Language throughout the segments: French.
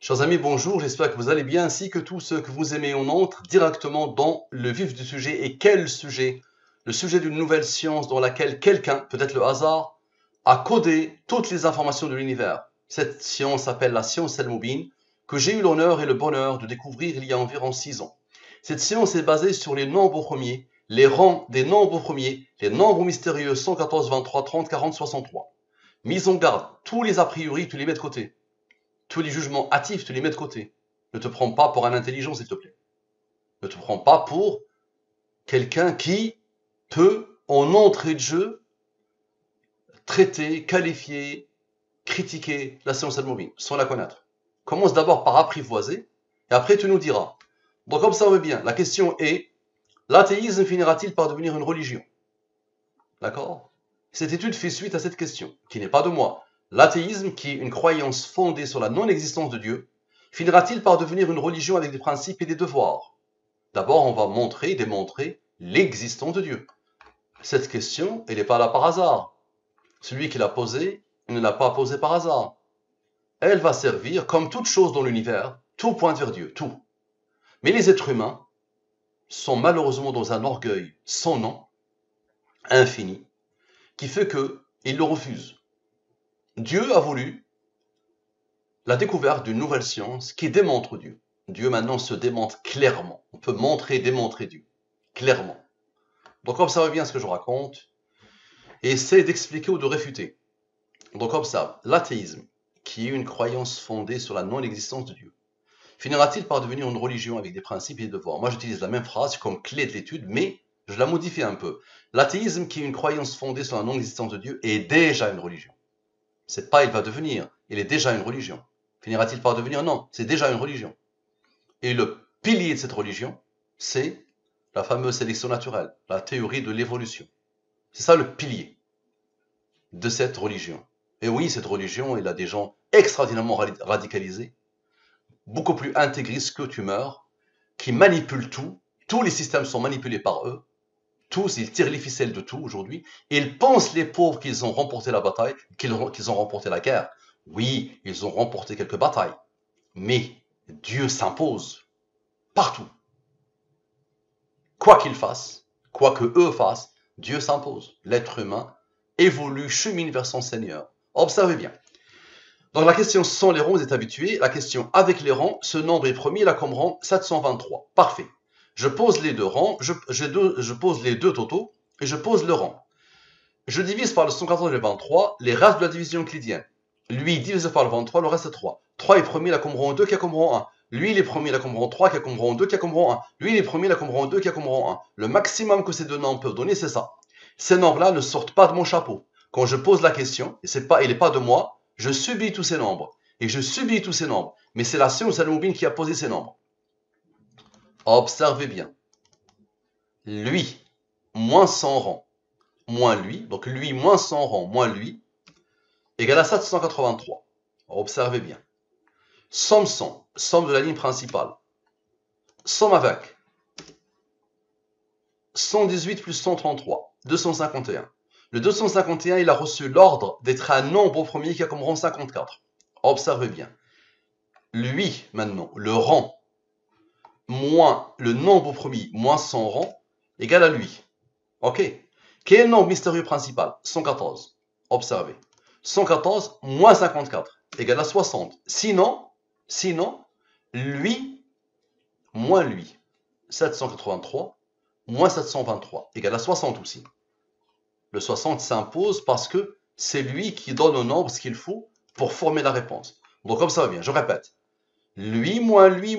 Chers amis, bonjour, j'espère que vous allez bien, ainsi que tous ceux que vous aimez. On entre directement dans le vif du sujet. Et quel sujet? Le sujet d'une nouvelle science dans laquelle quelqu'un, peut-être le hasard, a codé toutes les informations de l'univers. Cette science s'appelle la science Al-Mubin, que j'ai eu l'honneur et le bonheur de découvrir il y a environ 6 ans. Cette science est basée sur les nombres premiers, les rangs des nombres premiers, les nombres mystérieux 114, 23, 30, 40, 63. Mise en garde, tous les a priori, tu les mets de côté. Tous les jugements hâtifs, tu les mets de côté. Ne te prends pas pour un intelligent, s'il te plaît. Ne te prends pas pour quelqu'un qui peut, en entrée de jeu, traiter, qualifier, critiquer la science Al-Mubin, sans la connaître. Commence d'abord par apprivoiser, et après tu nous diras. Donc observe bien, la question est, l'athéisme finira-t-il par devenir une religion? D'accord? Cette étude fait suite à cette question, qui n'est pas de moi. L'athéisme, qui est une croyance fondée sur la non-existence de Dieu, finira-t-il par devenir une religion avec des principes et des devoirs? D'abord, on va démontrer l'existence de Dieu. Cette question, elle n'est pas là par hasard. Celui qui l'a posée, il ne l'a pas posée par hasard. Elle va servir, comme toute chose dans l'univers, tout pointe vers Dieu, tout. Mais les êtres humains sont malheureusement dans un orgueil sans nom, infini, qui fait qu'ils le refusent. Dieu a voulu la découverte d'une nouvelle science qui démontre Dieu. Dieu maintenant se démontre clairement. On peut montrer et démontrer Dieu, clairement. Donc observe bien ce que je raconte et essaie d'expliquer ou de réfuter. Donc observe, l'athéisme, qui est une croyance fondée sur la non-existence de Dieu, finira-t-il par devenir une religion avec des principes et des devoirs? Moi j'utilise la même phrase comme clé de l'étude, mais je la modifie un peu. L'athéisme, qui est une croyance fondée sur la non-existence de Dieu, est déjà une religion. C'est pas il va devenir, il est déjà une religion. Finira-t-il par devenir? Non, c'est déjà une religion. Et le pilier de cette religion, c'est la fameuse sélection naturelle, la théorie de l'évolution. C'est ça le pilier de cette religion. Et oui, cette religion, elle a des gens extraordinairement radicalisés, beaucoup plus intégristes que tumeurs, qui manipulent tout. Tous les systèmes sont manipulés par eux. Tous, ils tirent les ficelles de tout aujourd'hui. Ils pensent, les pauvres, qu'ils ont remporté la bataille, qu'ils ont remporté la guerre. Oui, ils ont remporté quelques batailles. Mais Dieu s'impose partout. Quoi qu'ils fassent, quoi que eux fassent, Dieu s'impose. L'être humain évolue, chemine vers son Seigneur. Observez bien. Donc la question sans les rangs, vous êtes habitués. La question avec les rangs, ce nombre est premier, là comme rang 723. Parfait. Je pose les deux rangs, je pose les deux totaux et je pose le rang. Je divise par le 114 et le 23 les restes de la division euclidienne. Lui divisé par le 23, le reste est 3. 3 est premier, là comme rang 2, qui a comme rang 1. Lui, il est premier, là comme rang 3, qui a comme rang 2, qui a comme rang 1. Lui, il est premier, là comme rang 2, qui a comme rang 1. Le maximum que ces deux nombres peuvent donner, c'est ça. Ces nombres-là ne sortent pas de mon chapeau. Quand je pose la question, et il n'est pas de moi, je subis tous ces nombres. Et je subis tous ces nombres. Mais c'est la science Al-Mubin qui a posé ces nombres. Observez bien. Lui, moins 100 rangs, moins lui, donc lui moins 100 rangs, moins lui, égale à 783. Observez bien. Somme 100, somme de la ligne principale. Somme avec 118 plus 133, 251. Le 251, il a reçu l'ordre d'être un nombre premier qui a comme rang 54. Observez bien. Lui, maintenant, le rang, moins le nombre premier, moins son rang, égale à lui. Ok. Quel est le nombre mystérieux principal? 114. Observez. 114 moins 54 égale à 60. Sinon, lui moins lui. 783 moins 723 égale à 60 aussi. Le 60 s'impose parce que c'est lui qui donne au nombre ce qu'il faut pour former la réponse. Donc comme ça va bien, je répète. Lui moins lui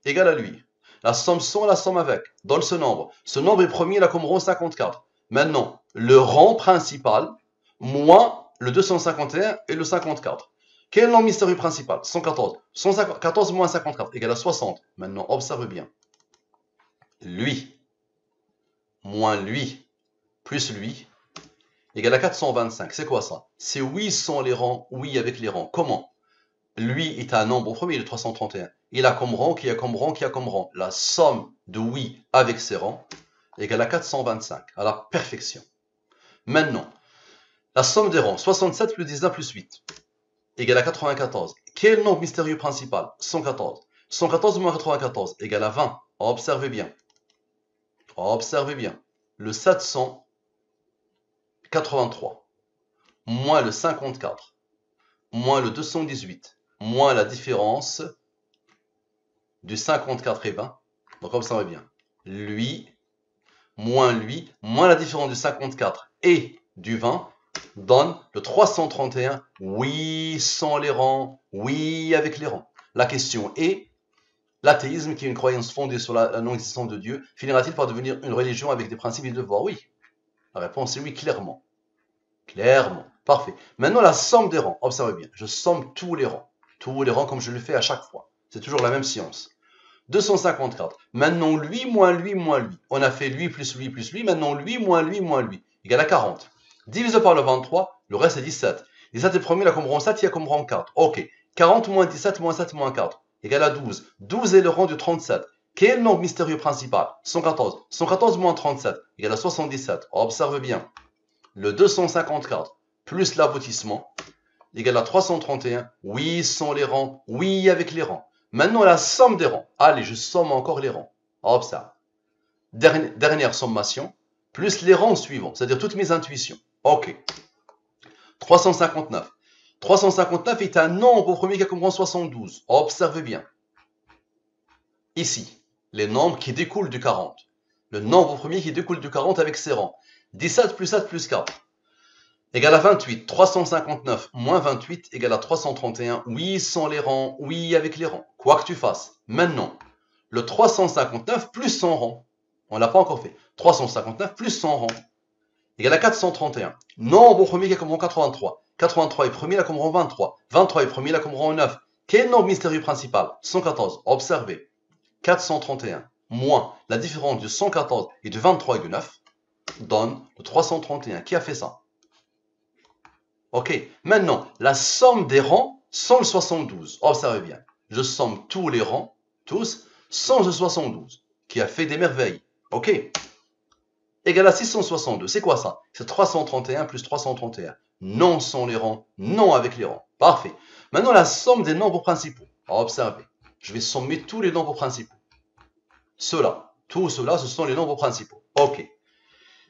égale à lui. La somme sans la somme avec donne ce nombre. Ce nombre est premier, là comme rang 54. Maintenant, le rang principal moins le 251 et le 54. Quel est le nombre mystérieux principal? 114. 114 moins 54 égale à 60. Maintenant, observe bien. Lui moins lui plus lui égale à 425. C'est quoi ça? C'est oui sans les rangs, oui avec les rangs. Comment? Lui est un nombre au premier, le 331. Il a comme rang, qui a comme rang, qui a comme rang. La somme de oui avec ses rangs égale à 425, à la perfection. Maintenant, la somme des rangs, 67 plus 19 plus 8, égale à 94. Quel nombre mystérieux principal? 114. 114 moins 94 égale à 20. Observez bien. Observez bien. Le 783 moins le 54 moins le 218 moins la différence du 54 et 20. Donc observez bien. Lui, moins la différence du 54 et du 20 donne le 331. Oui, sans les rangs. Oui, avec les rangs. La question est, l'athéisme, qui est une croyance fondée sur la non-existence de Dieu, finira-t-il par devenir une religion avec des principes et des devoirs? Oui. La réponse est oui, clairement. Clairement. Parfait. Maintenant, la somme des rangs. Observez bien. Je somme tous les rangs. Tous les rangs comme je le fais à chaque fois. C'est toujours la même science. 254. Maintenant, lui moins lui moins lui. On a fait lui plus lui plus lui. Maintenant, lui moins lui moins lui. Égale à 40. Divisé par le 23, le reste est 17. 17 est premier, là comme rang 7, il y a comme rang 4. Ok. 40 moins 17 moins 7 moins 4. Égale à 12. 12 est le rang du 37. Quel nombre mystérieux principal? 114. 114 moins 37 égale à 77. Observe bien. Le 254 plus l'aboutissement égale à 331. Oui, sans les rangs. Oui, avec les rangs. Maintenant, la somme des rangs. Allez, je somme encore les rangs. Observe. Dernière sommation, plus les rangs suivants, c'est-à-dire toutes mes intuitions. Ok. 359. 359 est un nombre au premier qui a comme rang 72. Observez bien. Ici, les nombres qui découlent du 40. Le nombre au premier qui découle du 40 avec ses rangs. 17 plus 7 plus 4 égale à 28. 359 moins 28 égale à 331. Oui, sans les rangs. Oui, avec les rangs. Quoi que tu fasses. Maintenant, le 359 plus 100 rangs. On ne l'a pas encore fait. 359 plus 100 rangs égale à 431. Nombre au premier qui a comme rang 83. 83 est premier, là comme rang 23. 23 est premier, là comme rang 9. Quel nombre mystérieux principal? 114. Observez. 431 moins la différence du 114 et du 23 et du 9 donne le 331. Qui a fait ça? Ok. Maintenant, la somme des rangs sans le 72. Observez bien. Je somme tous les rangs, tous, sans le 72. Qui a fait des merveilles. Ok. Égale à 662. C'est quoi ça? C'est 331 plus 331. Non sans les rangs, non avec les rangs. Parfait. Maintenant, la somme des nombres principaux. Observez. Je vais sommer tous les nombres principaux. Ceux-là. Tout cela, ce sont les nombres principaux. Ok.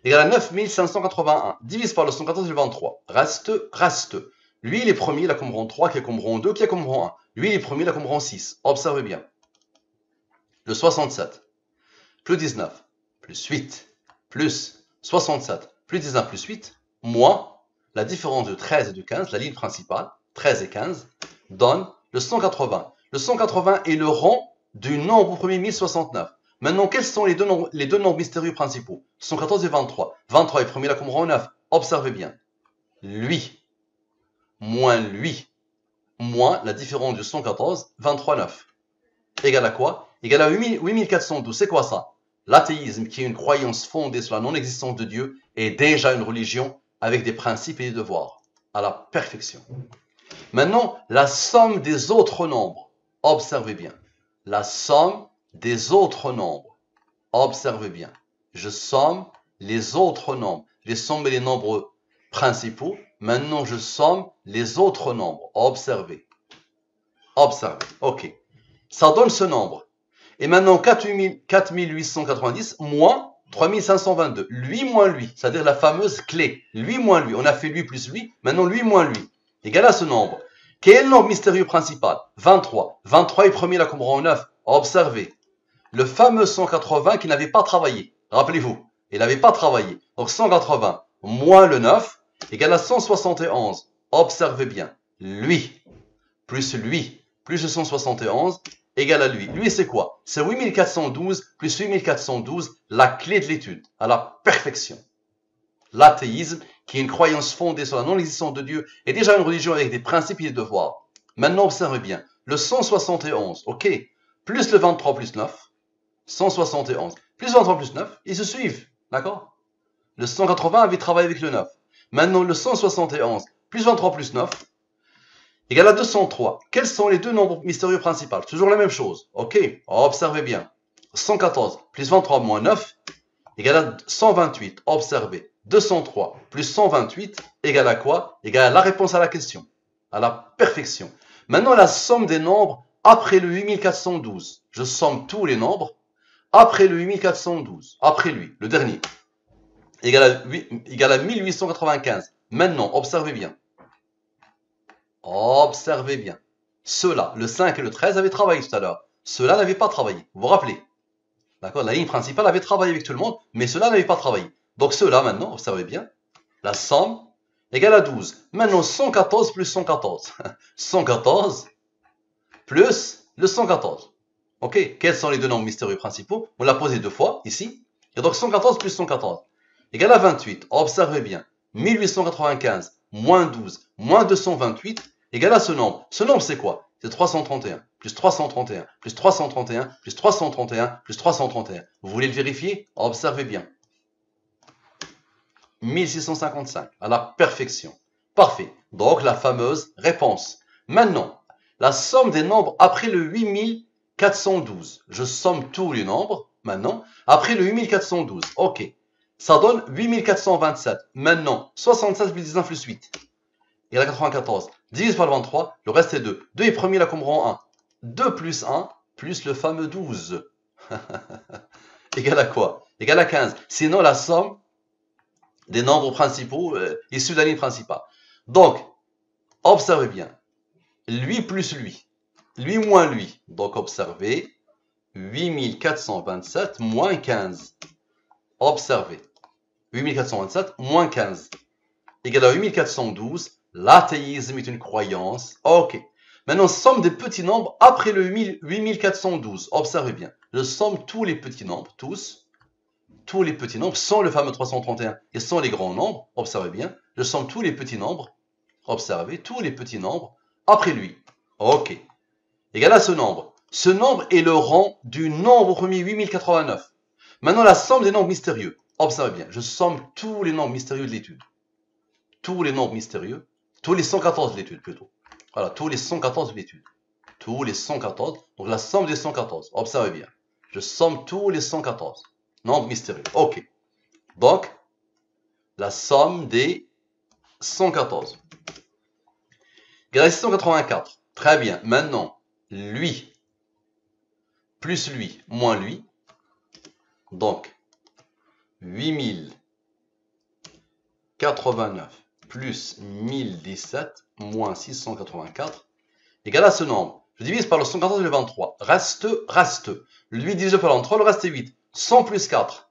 Égale à 9581. Divise par le 114 et le 23. Reste. Lui, il est premier, il a comme rang 3, qui a comme rang 2, qui a comme rang 1. Lui, il est premier, il a comme rang 6. Observez bien. Le 67. Plus 19. Plus 8. Plus 67. Plus 19 plus 8. Moins la différence de 13 et de 15, la ligne principale, 13 et 15, donne le 180. Le 180 est le rang du nombre au premier 1069. Maintenant, quels sont les deux nombres mystérieux principaux? 114 et 23. 23 est premier, là comme rang 9. Observez bien. Lui, moins la différence du 114, 23, 9. Égale à quoi? Égale à 8412. C'est quoi ça? L'athéisme, qui est une croyance fondée sur la non-existence de Dieu, est déjà une religion avec des principes et des devoirs, à la perfection. Maintenant, la somme des autres nombres. Observez bien. La somme des autres nombres. Observez bien. Je somme les autres nombres. J'ai sommé les nombres principaux. Maintenant, je somme les autres nombres. Observez. Observez. OK. Ça donne ce nombre. Et maintenant, 4890 moins 3522. Lui moins lui, c'est-à-dire la fameuse clé. Lui moins lui. On a fait lui plus lui. Maintenant, lui moins lui. Égal à ce nombre. Quel nombre mystérieux principal? 23. 23 est premier, là comme rang 9. Observez. Le fameux 180 qui n'avait pas travaillé. Rappelez-vous, il n'avait pas travaillé. Donc 180 moins le 9 égale à 171. Observez bien. Lui plus le 171 égale à lui. Lui, c'est quoi? C'est 8412 plus 8412, la clé de l'étude, à la perfection. L'athéisme, qui est une croyance fondée sur la non-existence de Dieu, est déjà une religion avec des principes et des devoirs. Maintenant, observez bien. Le 171, ok, plus le 23 plus 9, 171, plus 23 plus 9, ils se suivent, d'accord? Le 180 avait travaillé avec le 9. Maintenant, le 171, plus 23 plus 9, égale à 203. Quels sont les deux nombres mystérieux principaux? Toujours la même chose. Ok, observez bien. 114 plus 23 moins 9 égale à 128. Observez. 203 plus 128 égale à quoi? Égale à la réponse à la question. À la perfection. Maintenant, la somme des nombres après le 8412. Je somme tous les nombres après le 8412. Après lui, le dernier. Égale à 1895. Maintenant, observez bien. Observez bien. Ceux-là, le 5 et le 13, avaient travaillé tout à l'heure. Ceux-là n'avaient pas travaillé. Vous vous rappelez? D'accord? La ligne principale avait travaillé avec tout le monde, mais ceux-là n'avaient pas travaillé. Donc ceux-là, maintenant, observez bien. La somme égale à 12. Maintenant, 114 plus 114. 114 plus le 114. Ok? Quels sont les deux nombres mystérieux principaux? On l'a posé deux fois, ici. Et donc 114 plus 114 égale à 28. Observez bien. 1895 moins 12 moins 228 égale à ce nombre. Ce nombre, c'est quoi? C'est 331, plus 331, plus 331, plus 331, plus 331. Vous voulez le vérifier? Observez bien. 1655, à la perfection. Parfait. Donc, la fameuse réponse. Maintenant, la somme des nombres après le 8412. Je somme tous les nombres, maintenant, après le 8412. Ok. Ça donne 8427. Maintenant, 67 plus 19 plus 8. Et la 94. Divise par le 23, le reste est 2. 2 est premier, la combrant 1. 2 plus 1, plus le fameux 12. Égal à quoi? Égal à 15. Sinon, la somme des nombres principaux issus de la ligne principale. Donc, observez bien. Lui plus lui. Lui moins lui. Donc, observez. 8427 moins 15. Observez. 8427 moins 15. Égal à 8412. L'athéisme est une croyance. Ok. Maintenant, somme des petits nombres après le 8412. Observez bien. Je somme tous les petits nombres, tous les petits nombres, sans le fameux 331 et sans les grands nombres. Observez bien. Je somme tous les petits nombres. Observez tous les petits nombres après lui. Ok. Égal à ce nombre. Ce nombre est le rang du nombre premier 8089. Maintenant, la somme des nombres mystérieux. Observez bien. Je somme tous les nombres mystérieux de l'étude. Tous les nombres mystérieux. Tous les 114 de l'étude plutôt. Voilà, tous les 114 de l'étude. Tous les 114. Donc la somme des 114. Observez bien. Je somme tous les 114. Nombres mystérieux. Ok. Donc, la somme des 114. Égal à 684. Très bien. Maintenant, lui plus lui moins lui. Donc, 8089 plus 1017 moins 684 égale à ce nombre. Je divise par le 114 et le 23. Reste. Lui divisé par le 23, le reste est 8. 100 plus 4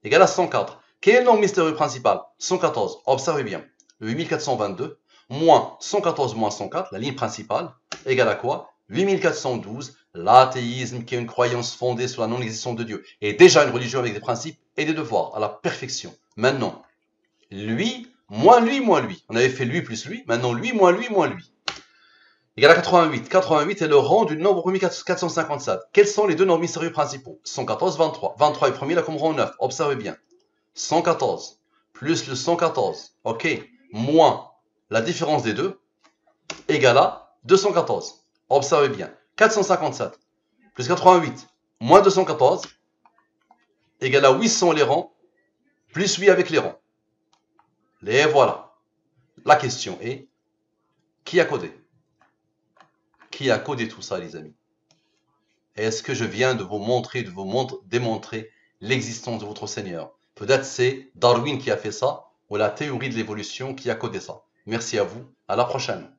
égale à 104. Quel est le nombre mystérieux principal? 114. Observez bien. 8422 moins 114 moins 104, la ligne principale, égale à quoi? 8412. L'athéisme qui est une croyance fondée sur la non-existence de Dieu est déjà une religion avec des principes et des devoirs à la perfection. Maintenant, lui moins lui moins lui. On avait fait lui plus lui. Maintenant, lui moins lui moins lui. Égal à 88. 88 est le rang du nombre premier 457. Quels sont les deux nombres mystérieux principaux? 114, 23. 23 est premier, là comme rang 9. Observez bien. 114 plus le 114. Ok. Moins la différence des deux égale à 214. Observez bien. 457 plus 88 moins 214 égale à 800 les rangs plus 8 avec les rangs. Et voilà. La question est, qui a codé? Qui a codé tout ça, les amis? Est-ce que je viens de vous montrer, démontrer l'existence de votre Seigneur? Peut-être c'est Darwin qui a fait ça, ou la théorie de l'évolution qui a codé ça. Merci à vous, à la prochaine.